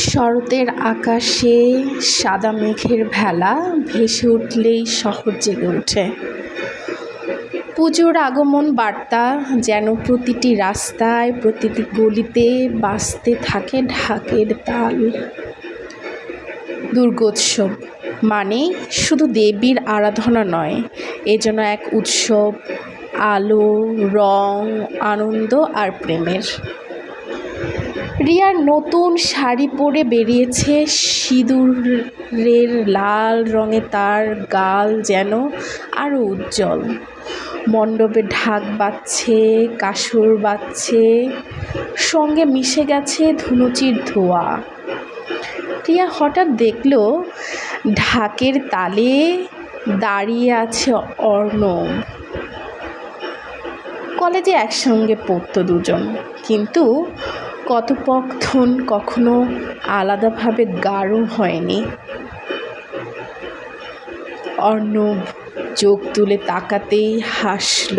শরতের আকাশে সাদা মেঘের ভেলা ভেসে উঠলেই শহর জেগে ওঠে। পুজোর আগমন বার্তা যেন প্রতিটি রাস্তায়, প্রতিটি গলিতে বাজতে থাকে ঢাকের তাল। দুর্গোৎসব মানে শুধু দেবীর আরাধনা নয়, এ যেন এক উৎসব, আলো, রং, আনন্দ আর প্রেমের। রিয়ার নতুন শাড়ি পরে বেরিয়েছে, সিঁদুরের লাল রঙে তার গাল যেন আরও উজ্জ্বল। মণ্ডপে ঢাক বাজছে, কাসর বাজছে, সঙ্গে মিশে গেছে ধুনুচির ধোঁয়া। রিয়া হঠাৎ দেখল ঢাকের তালে দাঁড়িয়ে আছে অর্ণব। কলেজে একসঙ্গে পড়তো দুজন, কিন্তু কথোপকথন কখনো আলাদাভাবে গাঢ় হয়নি। অর্ণব চোখ তুলে তাকাতেই হাসল।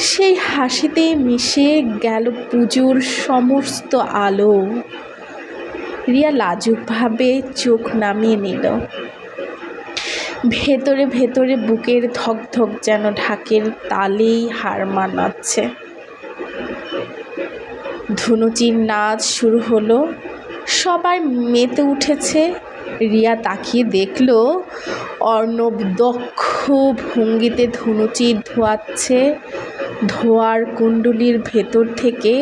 সেই হাসিতে মিশে গেল পুজোর সমস্ত আলো। রিয়া লাজুকভাবে চোখ নামিয়ে নিল। ভেতরে ভেতরে বুকের ধকধক যেন ঢাকের তালেই হার মানাচ্ছে। ধুনুচির নাচ শুরু হলো, সবাই মেতে উঠেছে। রিয়া তাকিয়ে দেখল অর্ণব দক্ষ ভঙ্গিতে ধুনুচি ধোয়াচ্ছে। ধোয়ার কুণ্ডলীর ভেতর থেকে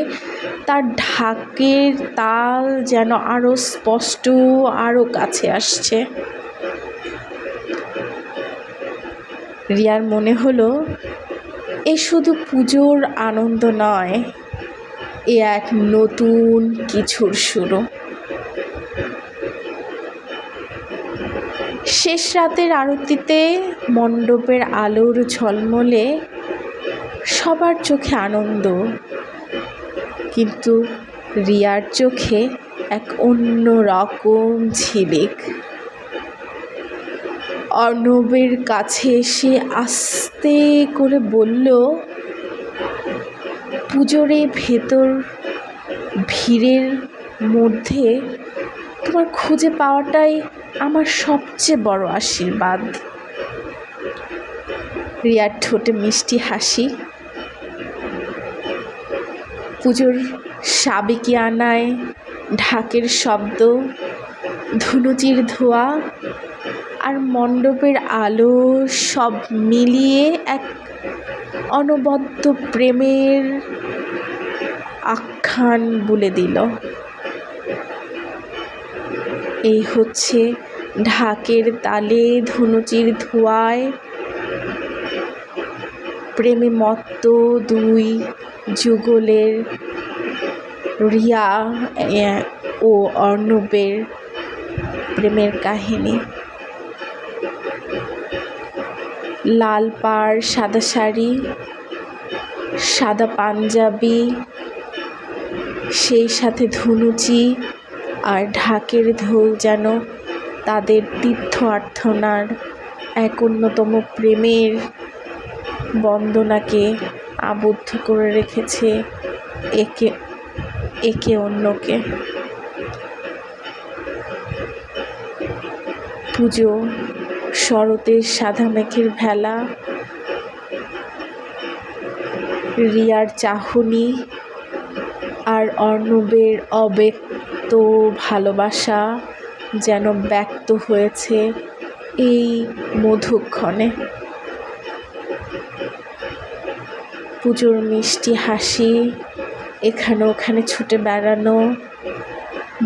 তার ঢাকের তাল যেন আরও স্পষ্ট, আরও কাছে আসছে। রিয়ার মনে হলো এ শুধু পুজোর আনন্দ নয়, এ এক নতুন কিছুর শুরু। শেষ রাতের আরতিতে মণ্ডপের আলোর ঝলমলে, সবার চোখে আনন্দ, কিন্তু রিয়ার চোখে এক অন্য রকম ঝিলিক। অর্ণবের কাছে এসে আস্তে করে বলল, পুজোর এই ভিড়ের মধ্যে তোমার খুঁজে পাওয়াটাই আমার সবচেয়ে বড় আশীর্বাদ। রিয়ার ঠোঁটে মিষ্টি হাসি। পুজোর সাবেকিয়ানায় ঢাকের শব্দ, ধুনুচির ধোঁয়া আর মণ্ডপের আলো সব মিলিয়ে এক অনবদ্য প্রেমের আখ্যান বলে দিল। এই হচ্ছে ঢাকের তালে, ধুনুচির ধোঁয়ায় প্রেমে মত্ত দুই যুগলের, রিয়া ও অর্ণবের প্রেমের কাহিনী। লাল পাড়, সাদা শাড়ি, সাদা পাঞ্জাবি, সেই সাথে ধুনুচি আর ঢাকের ঢোল যেন তাদের তীর্থ আরাধনার এক অন্যতম প্রেমের বন্দনাকে আবদ্ধ করে রেখেছে একে অন্যকে। পুজো, শরতের সাদা মেঘের ভেলা, রিয়ার চাহনি আর অর্ণবের অব্যক্ত ভালোবাসা যেন ব্যক্ত হয়েছে এই মধুক্ষণে। পুজোর মিষ্টি হাসি, এখানে ওখানে ছুটে বেড়ানো,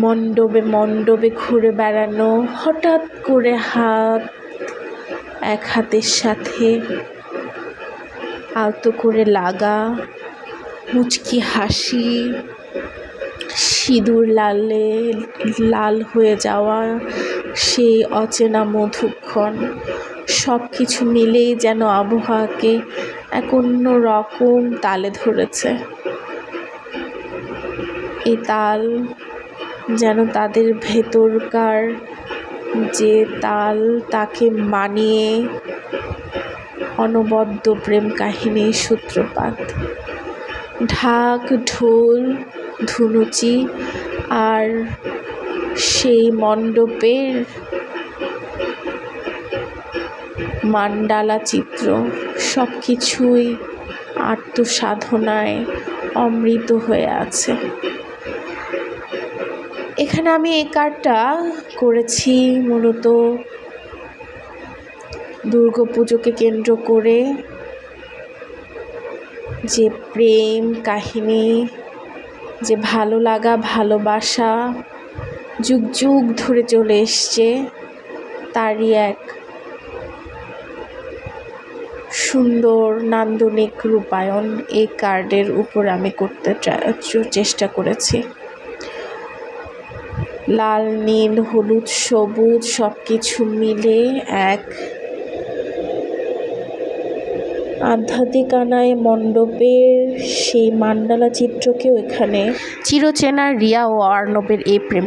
মণ্ডপে মণ্ডপে ঘুরে বেড়ানো, হঠাৎ করে এক হাতের সাথে আলতো করে লাগা, মুচকি হাসি, সিঁদুর লাল হয়ে যাওয়া সেই অচেনা মধুক্ষণ, সব কিছু মিলেই যেন আবহাওয়াকে এক অন্য রকম তালে ধরেছে। এই তাল যেন তাদের ভেতরকার যে তাল, তাকে মানিয়ে অনবদ্য প্রেম কাহিনীর সূত্রপাত। ঢাক, ঢোল, ধুনুচি আর সেই মণ্ডপের মান্ডালা চিত্র সব কিছুই আত্মসাধনায় অমৃত হয়ে আছে। এখানে আমি এই কার্ডটা করেছি মূলত দুর্গাপুজোকে কেন্দ্র করে, যে প্রেম কাহিনী, যে ভালো লাগা ভালোবাসা যুগ যুগ ধরে চলে এসছে, তারই এক সুন্দর নান্দনিক রূপায়ণ এই কার্ডের উপর আমি করতে চেষ্টা করেছি। লাল নীল হলুদ সবুজ সব কিছু মিলে এক আধ্যাত্মিক আনায় মণ্ডপের সেই মান্ডালা চিত্রকেও এখানে চিরচেনা রিয়া ও অর্ণবের এই প্রেম